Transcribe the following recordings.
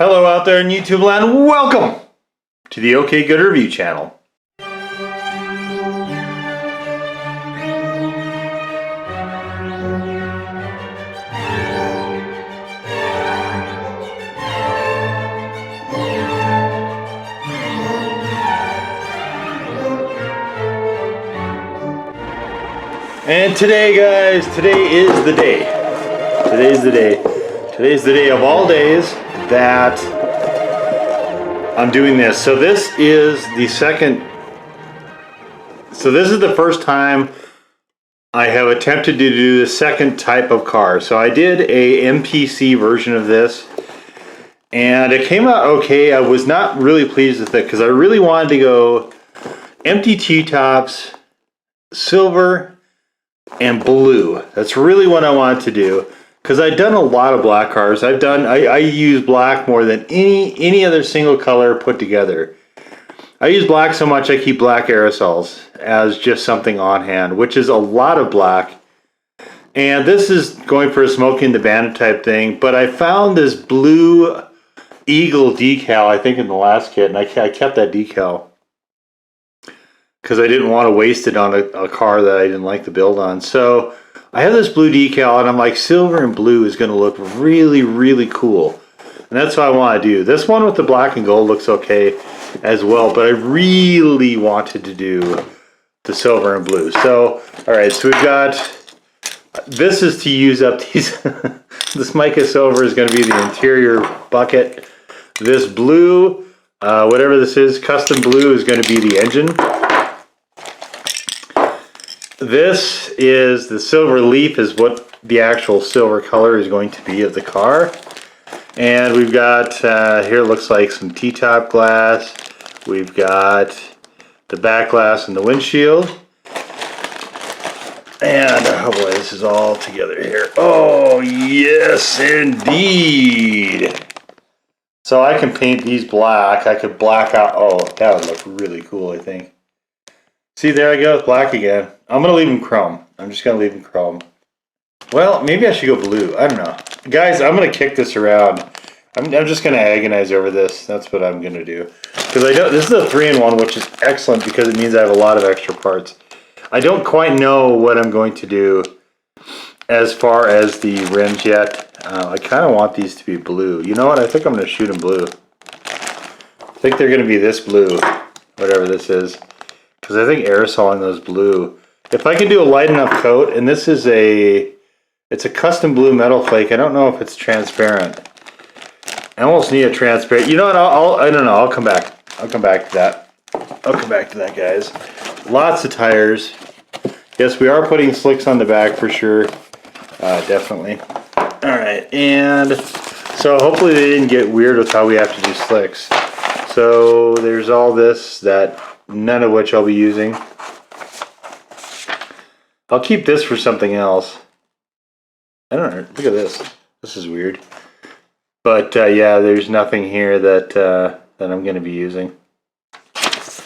Hello out there in YouTube land, welcome to the OKGoodReview channel. And today guys, today is the day. Today's the day. Today's the day of all days that I'm doing this. So this is the first time I have attempted to do the second type of car. So I did a MPC version of this and it came out okay. I was not really pleased with it because I really wanted to go empty T-tops, silver, and blue. That's really what I wanted to do. Because I've done a lot of black cars. I use black more than any other single color put together. I use black so much I keep black aerosols as just something on hand, which is a lot of black. And this is going for a Smokey and the Bandit type thing, but I found this blue eagle decal, I think in the last kit, and I kept that decal. Because I didn't want to waste it on a car that I didn't like the build on. So I have this blue decal and I'm like, silver and blue is going to look really, really cool. And that's what I want to do. This one with the black and gold looks okay as well, but I really wanted to do the silver and blue. So, alright, so we've got, this is to use up these, this mica silver is going to be the interior bucket. This blue, whatever this is, custom blue is going to be the engine. This is the silver leaf is what the actual silver color is going to be of the car. And we've got, here it looks like some T-top glass. We've got the back glass and the windshield. And, oh boy, this is all together here. Oh, yes, indeed. So I can paint these black. I could black out, oh, that would look really cool, I think. See, there I go with black again. I'm going to leave them chrome. I'm just going to leave them chrome. Well, maybe I should go blue. I don't know. Guys, I'm going to kick this around. I'm just going to agonize over this. That's what I'm going to do. Because I know this is a 3-in-1, which is excellent because it means I have a lot of extra parts. I don't quite know what I'm going to do as far as the rims yet. I kind of want these to be blue. You know what? I think I'm going to shoot them blue. I think they're going to be this blue, whatever this is. Because I think aerosoling those blue. If I can do a light enough coat, and this is it's a custom blue metal flake. I don't know if it's transparent. I almost need a transparent. You know what? I don't know. I'll come back. I'll come back to that. I'll come back to that, guys. Lots of tires. Yes, we are putting slicks on the back for sure. Definitely. All right, and so hopefully they didn't get weird with how we have to do slicks. So there's all this that. None of which I'll be using. I'll keep this for something else. I don't know. Look at this. This is weird. But yeah, there's nothing here that I'm going to be using. It's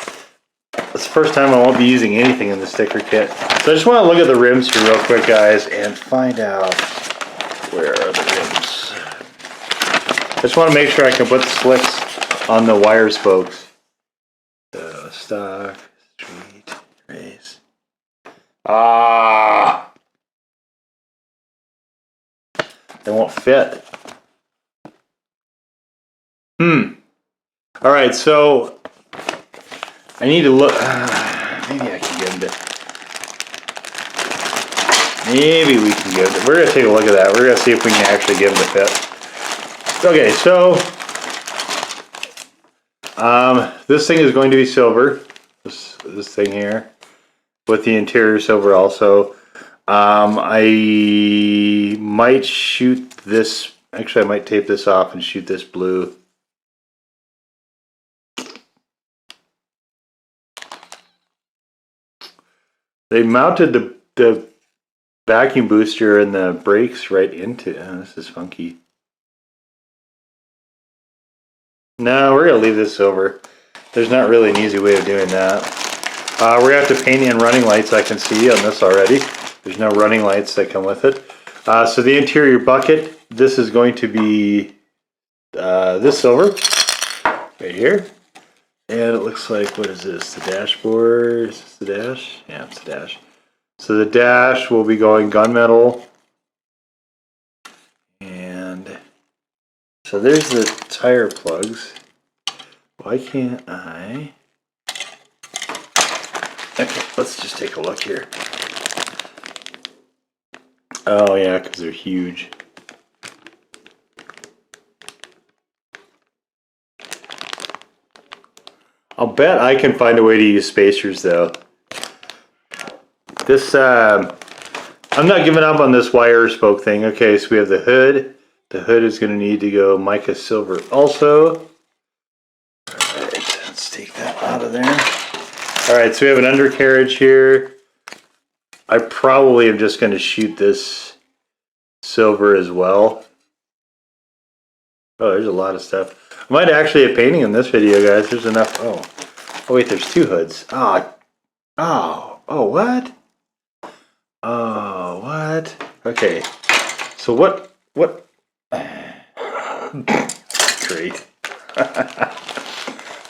the first time I won't be using anything in the sticker kit. So I just want to look at the rims here real quick, guys, and find out where are the rims. I just want to make sure I can put the slicks on the wire spokes. Stock, street, race. Ah! They won't fit. Alright, so I need to look. Maybe I can get them to. Maybe we can get it. We're going to take a look at that. We're going to see if we can actually get them to fit. Okay, so. This thing is going to be silver, this thing here, with the interior silver also. I might shoot this, actually I might tape this off and shoot this blue. They mounted the vacuum booster and the brakes right into, this is funky. No, we're going to leave this silver. There's not really an easy way of doing that. We're going to have to paint in running lights, I can see on this already. There's no running lights that come with it. So the interior bucket, this is going to be this silver right here. And it looks like, what is this? The dashboard? Is this the dash? Yeah, it's the dash. So the dash will be going gunmetal. And so there's the tire plugs. Why can't I? Okay, let's just take a look here. Oh yeah, because they're huge. I'll bet I can find a way to use spacers though. This, I'm not giving up on this wire spoke thing. Okay, so we have the hood. The hood is going to need to go mica silver also. Alright, let's take that out of there. Alright, so we have an undercarriage here. I probably am just going to shoot this silver as well. Oh, there's a lot of stuff. I might actually have painting in this video, guys. There's enough. Oh wait, there's two hoods. Oh, what? Oh, what? Okay. So what? Great.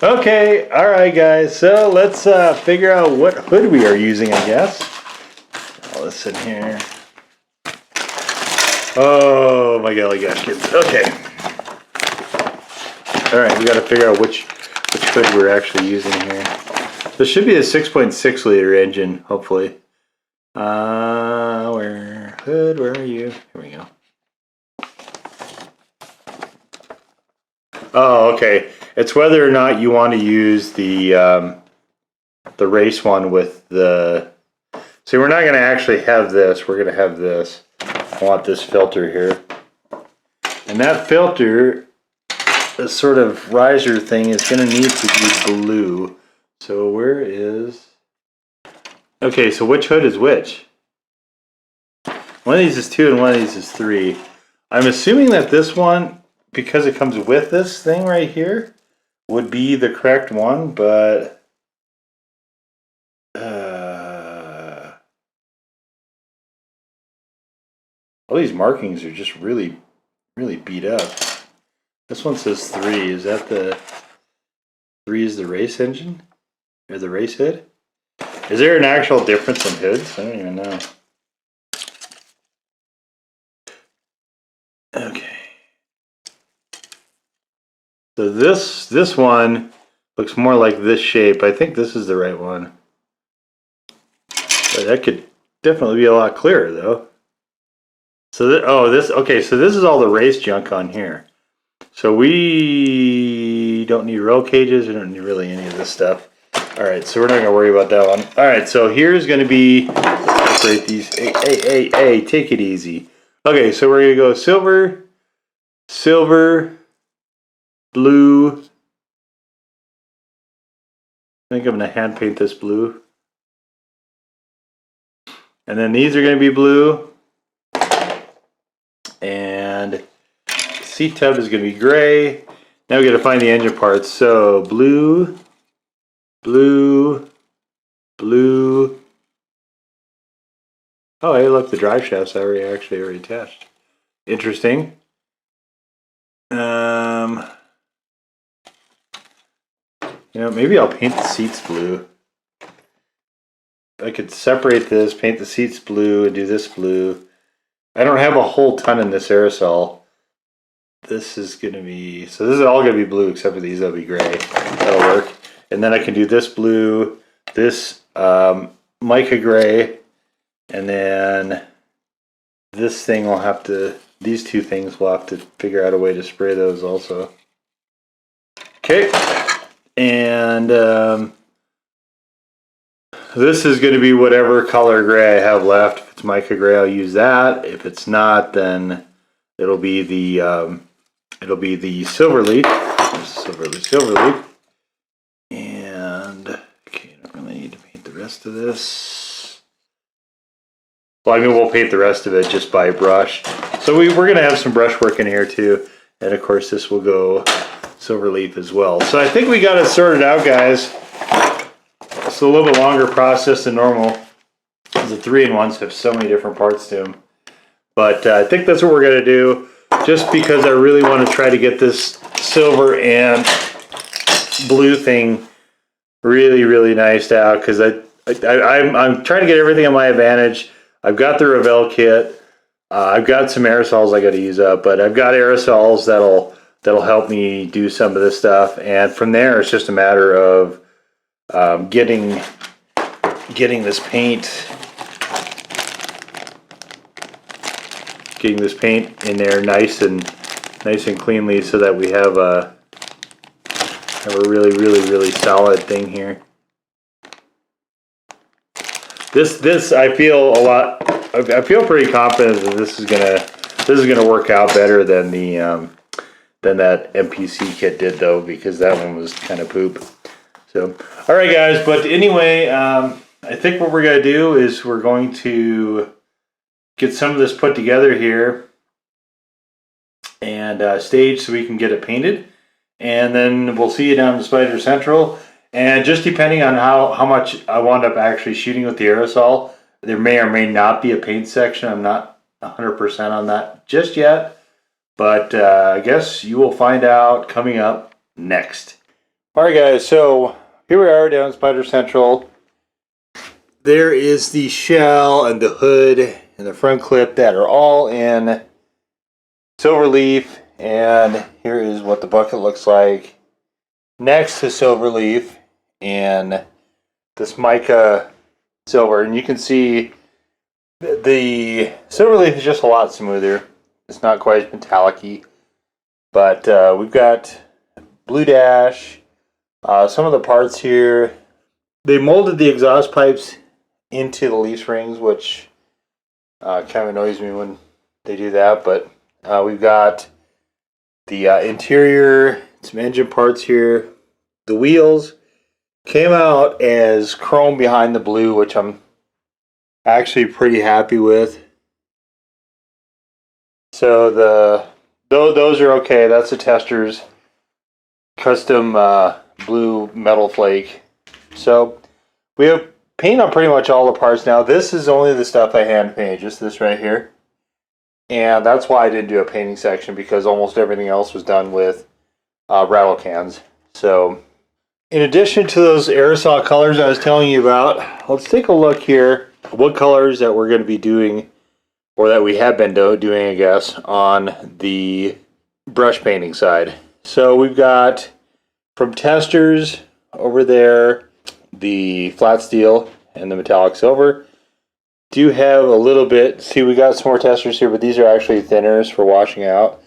Okay, all right, guys. So let's figure out what hood we are using, I guess. All this in here. Oh my golly gosh, kids. Okay. All right, we got to figure out which hood we're actually using here. This should be a 6.6 liter engine, hopefully. Where are you? Here we go. Oh, okay. It's whether or not you want to use the race one with the. See, we're not going to actually have this. We're going to have this. I want this filter here, and that filter, this sort of riser thing, is going to need to be blue. So where is? Okay, so which hood is which? One of these is 2 and one of these is 3. I'm assuming that this one, because it comes with this thing right here, would be the correct one, but all these markings are just really beat up. This one says 3. Is that the 3 is the race engine? Or the race hood? Is there an actual difference in hoods? I don't even know. Okay. So this one looks more like this shape. I think this is the right one. But that could definitely be a lot clearer though. So okay, so this is all the race junk on here. So we don't need roll cages, we don't need really any of this stuff. Alright, so we're not gonna worry about that one. Alright, so here's gonna be, let's separate these. Hey, take it easy. Okay, so we're gonna go silver, blue. I think I'm gonna hand paint this blue. And then these are gonna be blue. And the seat tub is gonna be gray. Now we gotta find the engine parts. So blue. Oh, hey, look, the drive shaft's already attached. Interesting. Maybe I'll paint the seats blue. I could separate this, paint the seats blue, and do this blue. I don't have a whole ton in this aerosol. This is gonna be, so this is all gonna be blue except for these. That'll be gray. That'll work. And then I can do this blue, this mica gray, and then this thing will have to, these two things will have to figure out a way to spray those also. Okay, and this is going to be whatever color gray I have left. If it's mica gray, I'll use that. If it's not, then it'll be the silver leaf. Silver leaf. And okay, I don't really need to paint the rest of this. Well, I mean, we'll paint the rest of it just by brush. So we're going to have some brush work in here too. And of course, this will go silver leaf as well. So I think we got it sorted out, guys. It's a little bit longer process than normal. The 3-in-1s have so many different parts to them. But I think that's what we're going to do. just because I really want to try to get this silver and blue thing really, really niced out, because I'm trying to get everything on my advantage. I've got the Revell kit. I've got some aerosols I got to use up, but I've got aerosols that'll help me do some of this stuff. And from there, it's just a matter of getting this paint in there nice and cleanly, so that we have a really solid thing here. This I feel pretty confident that this is gonna work out better than that MPC kit did, though, because that one was kind of poop. So, all right, guys. But anyway, I think what we're gonna do is we're going to get some of this put together here and staged so we can get it painted, and then we'll see you down in Spider Central. And just depending on how much I wound up actually shooting with the aerosol, there may or may not be a paint section. I'm not 100% on that just yet, but I guess you will find out coming up next. All right, guys, so here we are down in Spider Central. There is the shell and the hood and the front clip that are all in silver leaf, and here is what the bucket looks like next to silver leaf and this mica silver. And you can see the silver leaf is just a lot smoother. It's not quite as metallic-y, but we've got blue dash. Some of the parts here, they molded the exhaust pipes into the leaf springs, which kind of annoys me when they do that. But we've got the interior, some engine parts here. The wheels came out as chrome behind the blue, which I'm actually pretty happy with. So those are okay. That's the tester's custom blue metal flake. So we have paint on pretty much all the parts now. This is only the stuff I hand painted, just this right here. And that's why I didn't do a painting section, because almost everything else was done with rattle cans. So in addition to those aerosol colors I was telling you about, let's take a look here what colors that we're going to be doing, or that we have been doing, I guess, on the brush painting side. So we've got from testers over there the flat steel and the metallic silver. Do have a little bit, see, we got some more testers here, but these are actually thinners for washing out.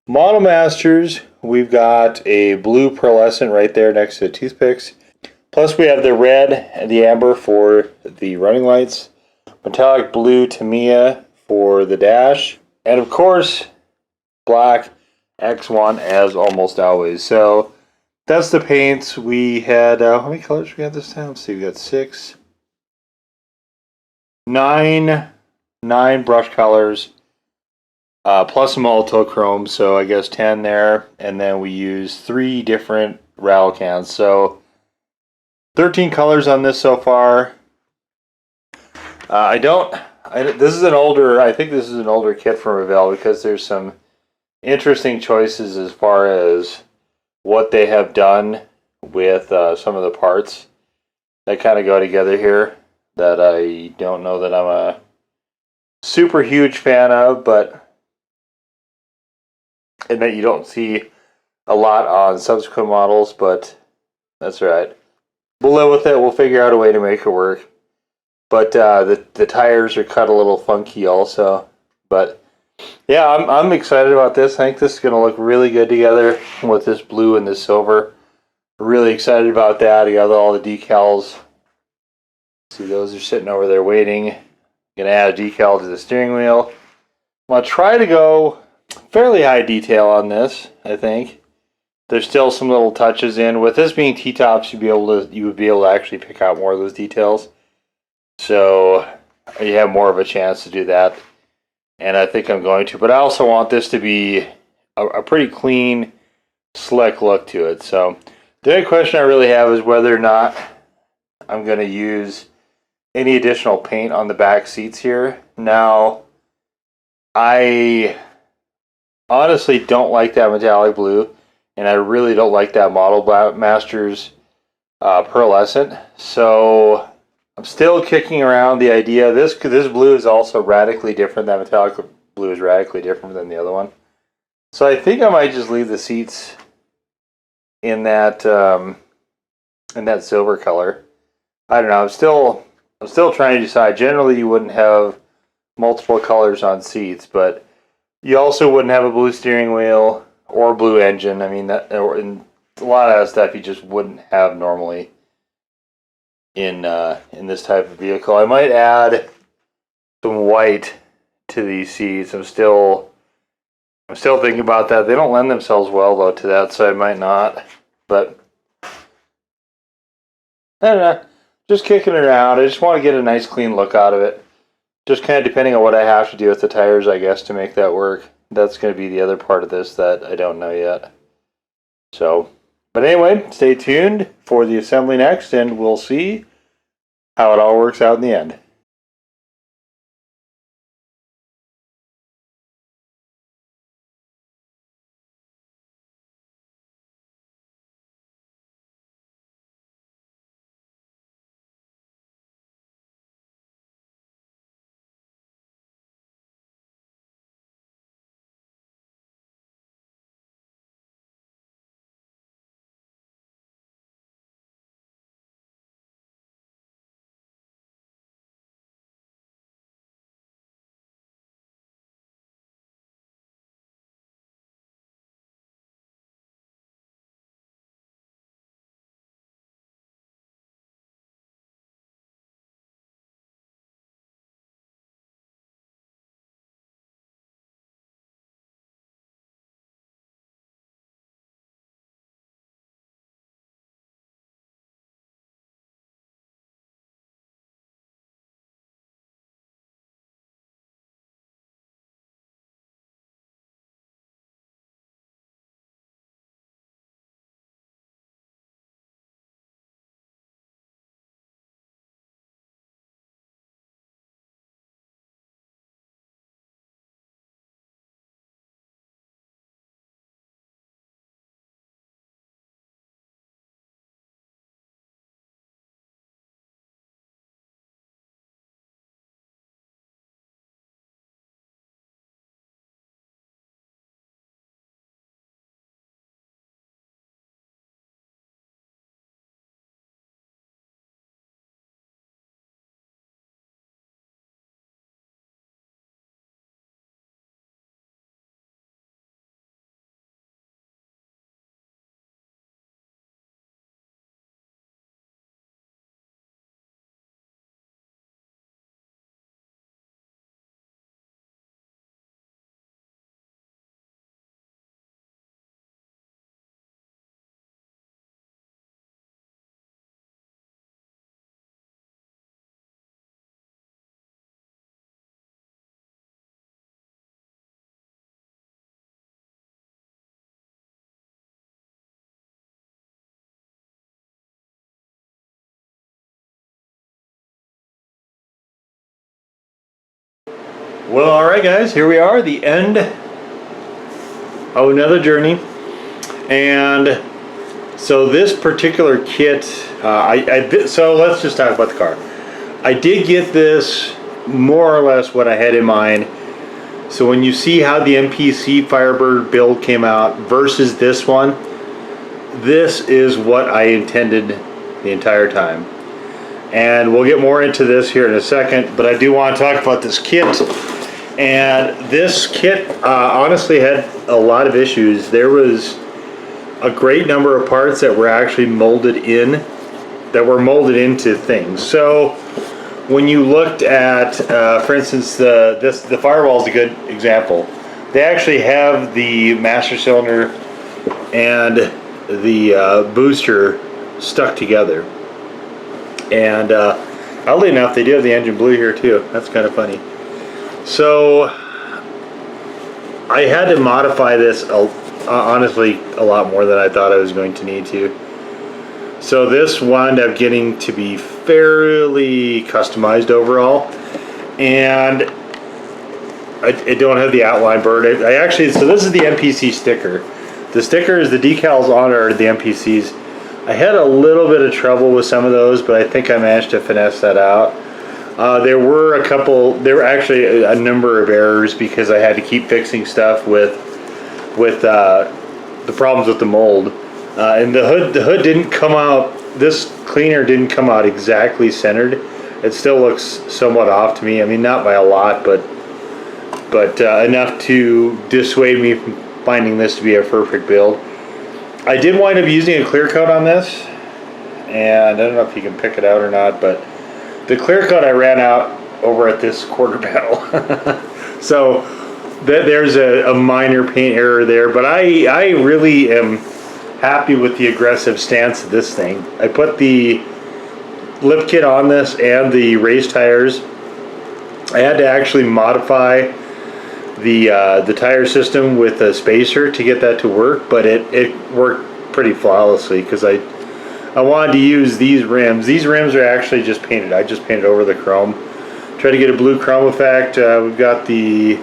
Model Masters, we've got a blue pearlescent right there next to the toothpicks. Plus we have the red and the amber for the running lights. Metallic blue Tamiya for the dash. And of course, black X1 as almost always. So that's the paints. We had, how many colors we got this time? Let's see, we got 9 brush colors. Plus some multi-chrome, so I guess 10 there, and then we use 3 different rattle cans, so 13 colors on this so far. I think this is an older kit from Revell, because there's some interesting choices as far as what they have done with some of the parts that kind of go together here that I don't know that I'm a super huge fan of, but and that you don't see a lot on subsequent models, but that's right. We'll live with it. We'll figure out a way to make it work. But the tires are cut a little funky also. But yeah, I'm excited about this. I think this is going to look really good together with this blue and this silver. Really excited about that. I got all the decals. See, those are sitting over there waiting. Going to add a decal to the steering wheel. I'm going to try to go fairly high detail on this, I think. There's still some little touches in. With this being T-tops, you would be able to actually pick out more of those details. So you have more of a chance to do that. And I think I'm going to. But I also want this to be a pretty clean, slick look to it. So the only question I really have is whether or not I'm going to use any additional paint on the back seats here. Now, I honestly don't like that metallic blue, and I really don't like that Model Masters pearlescent. So I'm still kicking around the idea. This blue is also radically different. That metallic blue is radically different than the other one. So I think I might just leave the seats in that silver color. I don't know. I'm still trying to decide. Generally, you wouldn't have multiple colors on seats, but you also wouldn't have a blue steering wheel or blue engine. I mean, that or in a lot of that stuff you just wouldn't have normally in this type of vehicle. I might add some white to these seats. I'm still thinking about that. They don't lend themselves well though to that, so I might not. But I don't know. Just kicking it around. I just want to get a nice clean look out of it. Just kind of depending on what I have to do with the tires, I guess, to make that work. That's going to be the other part of this that I don't know yet. So, but anyway, stay tuned for the assembly next, and we'll see how it all works out in the end. Well, alright guys, here we are, the end of another journey. And so this particular kit, so let's just talk about the car. I did get this more or less what I had in mind. So when you see how the MPC Firebird build came out versus this one, this is what I intended the entire time. And we'll get more into this here in a second, but I do want to talk about this kit. And this kit honestly had a lot of issues. There was a great number of parts that were actually molded into things. So when you looked at, for instance, the firewall is a good example. They actually have the master cylinder and the booster stuck together. And oddly enough, they do have the engine blue here too. That's kind of funny. So I had to modify this honestly a lot more than I thought I was going to need to. So this wound up getting to be fairly customized overall. And I don't have the outline bird. I actually, so this is the MPC sticker. The sticker is the decals on are the MPCs. I had a little bit of trouble with some of those, but I think I managed to finesse that out. There were actually a number of errors because I had to keep fixing stuff with the problems with the mold. And the hood didn't come out, this cleaner didn't come out exactly centered. It still looks somewhat off to me. I mean, not by a lot, but enough to dissuade me from finding this to be a perfect build. I did wind up using a clear coat on this, and I don't know if you can pick it out or not, but the clear coat I ran out over at this quarter panel. So there's a minor paint error there, but I really am happy with the aggressive stance of this thing. I put the lip kit on this and the race tires. I had to actually modify the tire system with a spacer to get that to work, but it worked pretty flawlessly because I wanted to use these rims. These rims are actually just painted. I just painted over the chrome. Try to get a blue chrome effect. We've got the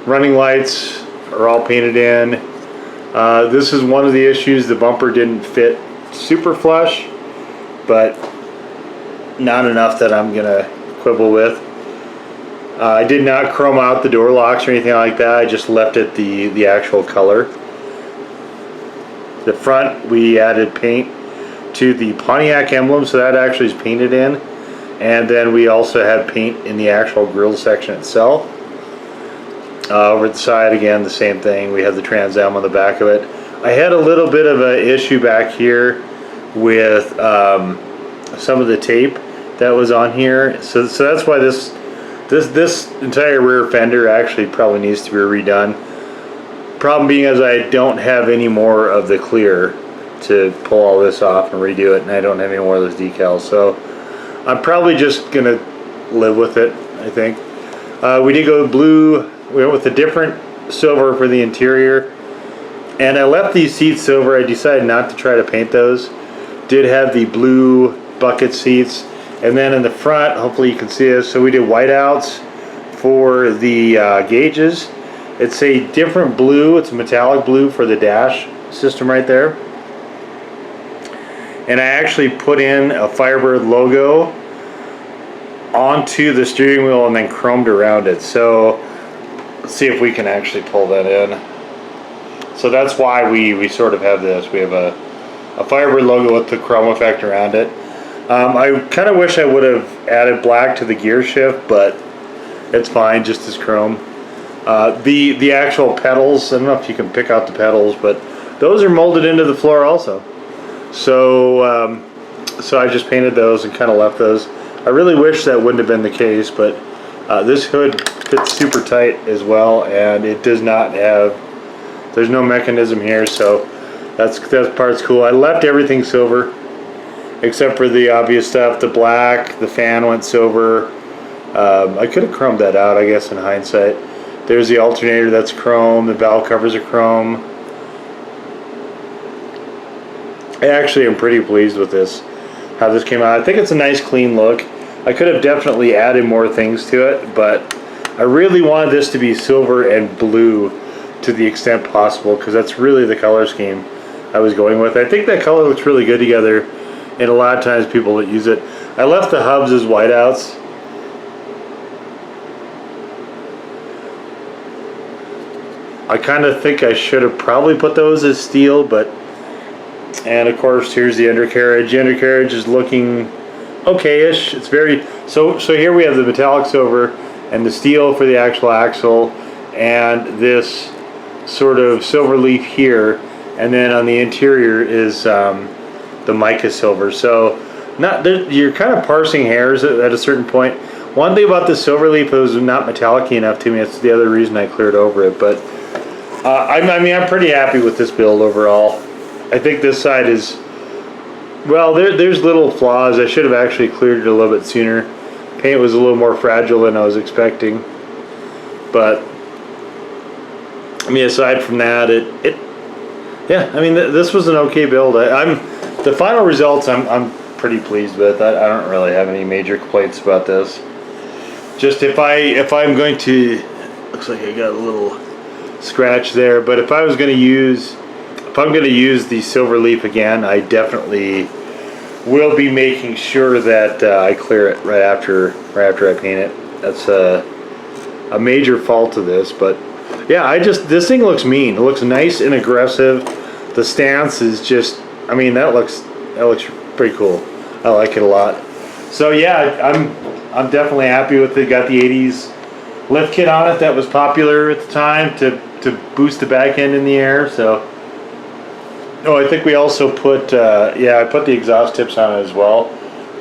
running lights are all painted in. This is one of the issues. The bumper didn't fit super flush, but not enough that I'm gonna quibble with. I did not chrome out the door locks or anything like that. I just left it the actual color. The front, we added paint to the Pontiac emblem, so that actually is painted in. And then we also had paint in the actual grille section itself. Over the side, again, the same thing. We have the Trans Am on the back of it. I had a little bit of an issue back here with some of the tape that was on here. So that's why this entire rear fender actually probably needs to be redone. Problem being is I don't have any more of the clear to pull all this off and redo it, and I don't have any more of those decals. So I'm probably just gonna live with it, I think. We did go blue. We went with a different silver for the interior, and I left these seats silver. I decided not to try to paint those. Did have the blue bucket seats, and then in the front, hopefully you can see this, so we did whiteouts for the gauges. It's a different blue. It's a metallic blue for the dash system right there. And I actually put in a Firebird logo onto the steering wheel and then chromed around it. So let's see if we can actually pull that in. So that's why we sort of have this. We have a Firebird logo with the chrome effect around it. I kind of wish I would have added black to the gear shift, but it's fine, just as chrome. The actual pedals, I don't know if you can pick out the pedals, but those are molded into the floor also. So so I just painted those and kind of left those. I really wish that wouldn't have been the case, but this hood fits super tight as well, and it does not have, there's no mechanism here, so that part's cool. I left everything silver except for the obvious stuff. The black, the fan went silver. I could have chromed that out, I guess, in hindsight. There's the alternator, that's chrome. The valve covers are chrome. I actually am pretty pleased with this, how this came out. I think it's a nice clean look. I could have definitely added more things to it, but I really wanted this to be silver and blue to the extent possible, because that's really the color scheme I was going with. I think that color looks really good together, and a lot of times people that use it. I left the hubs as whiteouts. I kind of think I should have probably put those as steel, but, and of course here's the undercarriage. The undercarriage is looking okay-ish. It's very, so here we have the metallic silver and the steel for the actual axle, and this sort of silver leaf here, and then on the interior is the mica silver. So you're kind of parsing hairs at a certain point. One thing about the silver leaf, it was not metallic enough to me. It's the other reason I cleared over it, but I mean, I'm pretty happy with this build overall. I think this side is, well, there's little flaws. I should have actually cleared it a little bit sooner. Paint was a little more fragile than I was expecting, but I mean, aside from that, yeah, I mean, this was an okay build. The final results I'm pretty pleased with. I don't really have any major complaints about this. Just if I'm going to Looks like I got a little scratch there, but if I'm going to use the silver leaf again, I definitely will be making sure that I clear it right after I paint it. That's a major fault of this, but yeah, this thing looks mean. It looks nice and aggressive. The stance is just, I mean, that looks pretty cool. I like it a lot. So yeah, I'm definitely happy with it. Got the 80s lift kit on it that was popular at the time to boost the back end in the air. So, oh, I think we also put yeah, I put the exhaust tips on it as well.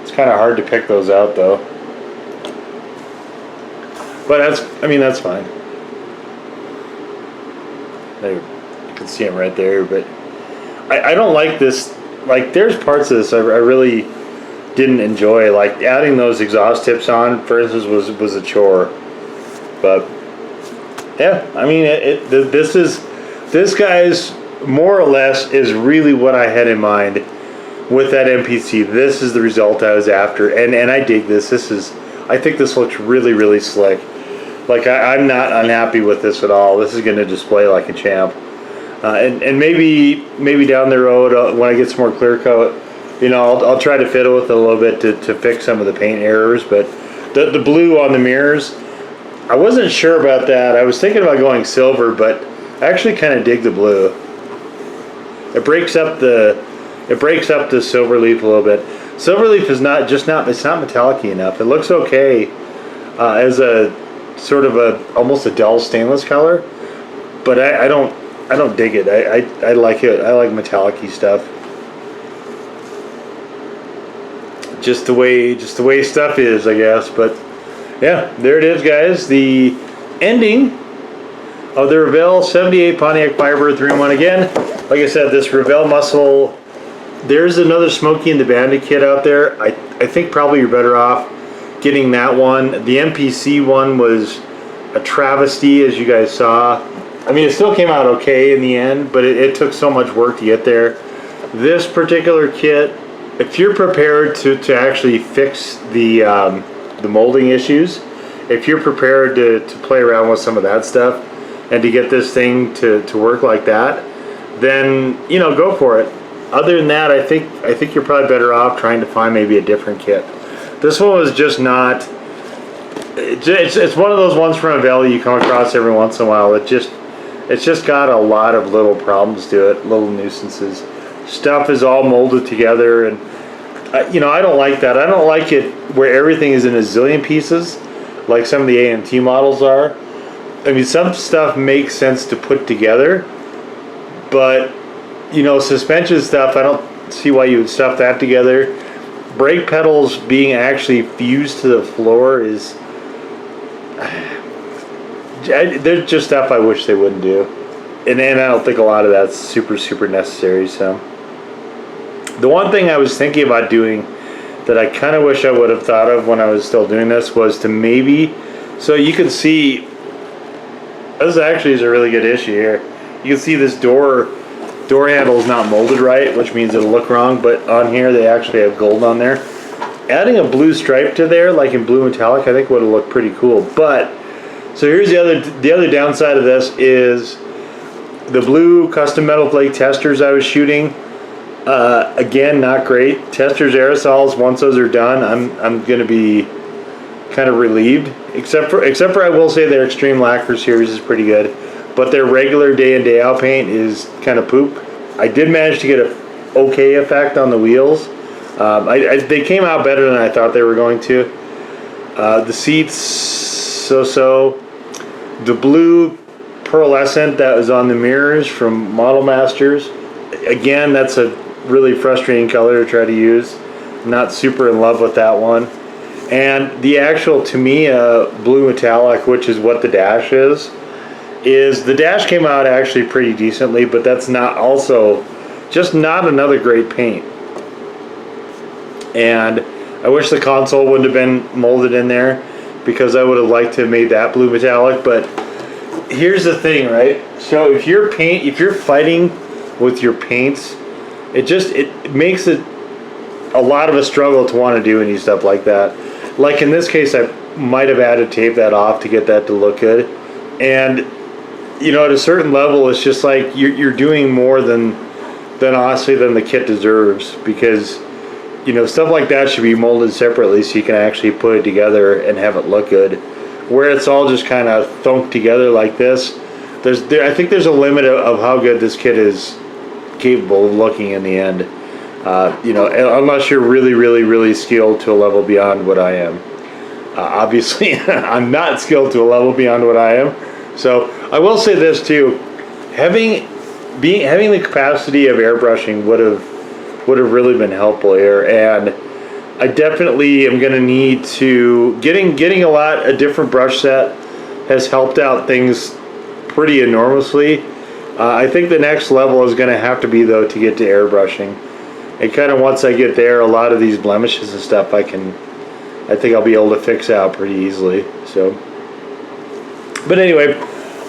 It's kind of hard to pick those out though, but that's fine. There, you can see them right there, but I don't like this. Like, there's parts of this I really didn't enjoy. Like, adding those exhaust tips on, for instance, was a chore. But yeah, I mean, this guy's more or less is really what I had in mind with that MPC. This is the result I was after, and I dig this. I think this looks really, really slick. Like, I'm not unhappy with this at all. This is going to display like a champ. And maybe down the road, when I get some more clear coat, you know, I'll try to fiddle with it a little bit to fix some of the paint errors. But the blue on the mirrors, I wasn't sure about that. I was thinking about going silver, but I actually kind of dig the blue. It breaks up the silver leaf a little bit. Silver leaf is it's not metallic-y enough. It looks okay as a sort of almost a dull stainless color, but I don't dig it. I like it. I like metallic-y stuff. Just the way stuff is, I guess. But yeah, there it is, guys. The ending of the Revell 78 Pontiac Firebird 3-in-1 again. Like I said, this Revell muscle. There's another Smokey and the Bandit kit out there. I think probably you're better off getting that one. The MPC one was a travesty, as you guys saw. I mean, it still came out okay in the end, but it took so much work to get there. This particular kit, if you're prepared to actually fix the molding issues, if you're prepared to play around with some of that stuff and to get this thing to work like that, then, you know, go for it. Other than that, I think you're probably better off trying to find maybe a different kit. This one was just not. It's one of those ones from Revell you come across every once in a while. It's just got a lot of little problems to it, little nuisances. Stuff is all molded together, and you know, I don't like that. I don't like it where everything is in a zillion pieces, like some of the AMT models are. I mean, some stuff makes sense to put together, but you know, suspension stuff, I don't see why you would stuff that together. Brake pedals being actually fused to the floor is. There's just stuff I wish they wouldn't do, and I don't think a lot of that's super necessary. So the one thing I was thinking about doing that I kind of wish I would have thought of when I was still doing this was to maybe, so you can see, this actually is a really good issue here. You can see this door handle is not molded right, which means it'll look wrong, but on here they actually have gold on there. Adding a blue stripe to there, like in blue metallic, I think would have looked pretty cool. But so here's the other downside of this is the blue custom metal flake testers I was shooting. Again, not great. Testers aerosols, once those are done, I'm going to be kind of relieved. Except for I will say their Extreme Lacquer series is pretty good, but their regular day in day out paint is kind of poop. I did manage to get an okay effect on the wheels. They came out better than I thought they were going to. The seats, so. The blue pearlescent that was on the mirrors from Model Masters, again, that's a really frustrating color to try to use. I'm not super in love with that one. And the actual Tamiya blue metallic, which is what the dash is the dash came out actually pretty decently, but that's not also just not another great paint. And I wish the console wouldn't have been molded in there, because I would have liked to have made that blue metallic. But here's the thing, right? So if you're fighting with your paints, it makes it a lot of a struggle to want to do any stuff like that. Like in this case, I might have had to tape that off to get that to look good, And you know, at a certain level, it's just like you're doing more than honestly than the kit deserves, because you know, stuff like that should be molded separately so you can actually put it together and have it look good. Where it's all just kind of thunked together like this, I think there's a limit of how good this kit is capable of looking in the end. You know, unless you're really skilled to a level beyond what I am. Obviously, I'm not skilled to a level beyond what I am. So I will say this too: having the capacity of airbrushing would have really been helpful here, and I definitely am going to need to getting a different brush set has helped out things pretty enormously. I think the next level is going to have to be, though, to get to airbrushing. And kind of once I get there, a lot of these blemishes and stuff I think I'll be able to fix out pretty easily. So, but anyway,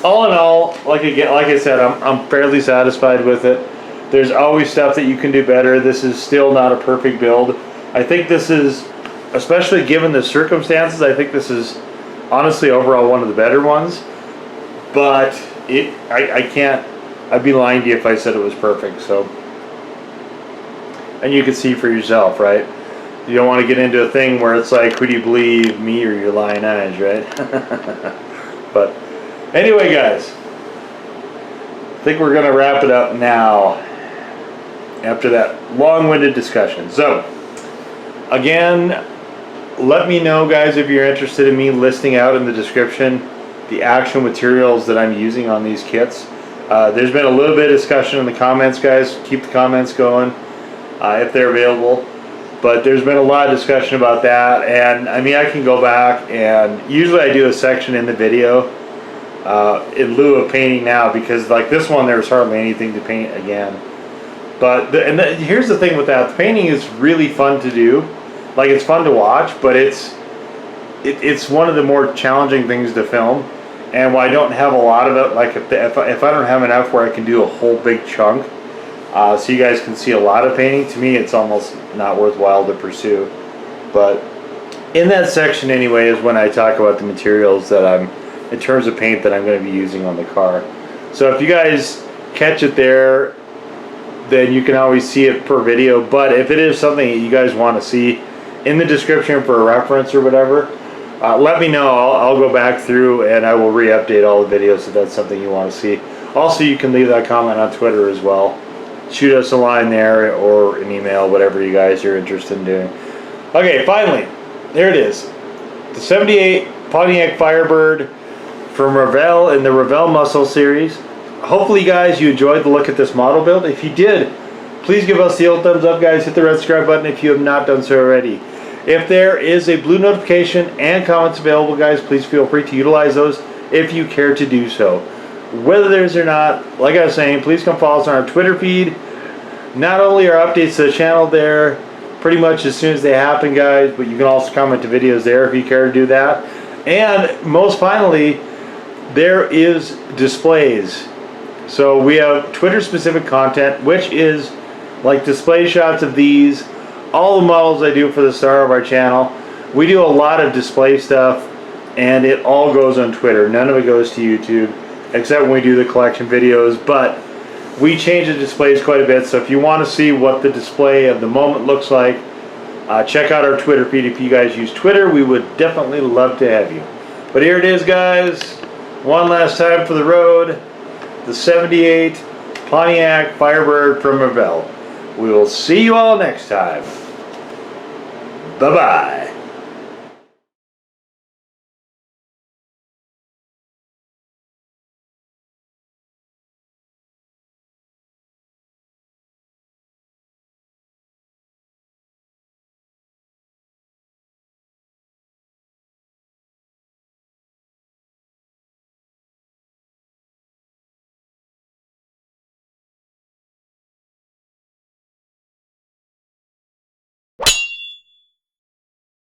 all in all, like I said, I'm fairly satisfied with it. There's always stuff that you can do better. This is still not a perfect build. I think this is, especially given the circumstances, I think this is honestly overall one of the better ones. But I'd be lying to you if I said it was perfect. So, and you can see for yourself, right? You don't want to get into a thing where it's like, who do you believe, me or your lying eyes, right? But anyway, guys, I think we're going to wrap it up now after that long-winded discussion. So, again, let me know, guys, if you're interested in me listing out in the description the actual materials that I'm using on these kits. There's been a little bit of discussion in the comments, guys. Keep the comments going if they're available. But there's been a lot of discussion about that, and I mean, I can go back, and usually I do a section in the video in lieu of painting now, because like this one, there's hardly anything to paint again. But here's the thing with that: the painting is really fun to do. Like, it's fun to watch, but it's one of the more challenging things to film. And while I don't have a lot of it, like if I don't have enough where I can do a whole big chunk, so you guys can see a lot of painting, to me it's almost not worthwhile to pursue. But in that section anyway is when I talk about the materials that in terms of paint that I'm going to be using on the car. So if you guys catch it there, then you can always see it per video. But if it is something that you guys want to see in the description for a reference or whatever, let me know. I'll go back through and I will re-update all the videos if that's something you want to see. Also, you can leave that comment on Twitter as well. Shoot us a line there or an email, whatever you guys are interested in doing. Okay, finally, there it is. The 78 Pontiac Firebird from Revell in the Revell Muscle series. Hopefully, guys, you enjoyed the look at this model build. If you did, please give us the old thumbs up, guys. Hit the red subscribe button if you have not done so already. If there is a blue notification and comments available, guys, please feel free to utilize those if you care to do so. Whether there's or not, like I was saying, please come follow us on our Twitter feed. Not only are updates to the channel there pretty much as soon as they happen, guys, but you can also comment to videos there if you care to do that. And most finally, there is displays. So we have Twitter-specific content, which is like display shots of these. All the models I do for the star of our channel. We do a lot of display stuff, and it all goes on Twitter. None of it goes to YouTube, except when we do the collection videos. But we change the displays quite a bit, so if you want to see what the display of the moment looks like, check out our Twitter feed. If you guys use Twitter, we would definitely love to have you. But here it is, guys. One last time for the road. The 78 Pontiac Firebird from Revell. We will see you all next time. Bye-bye.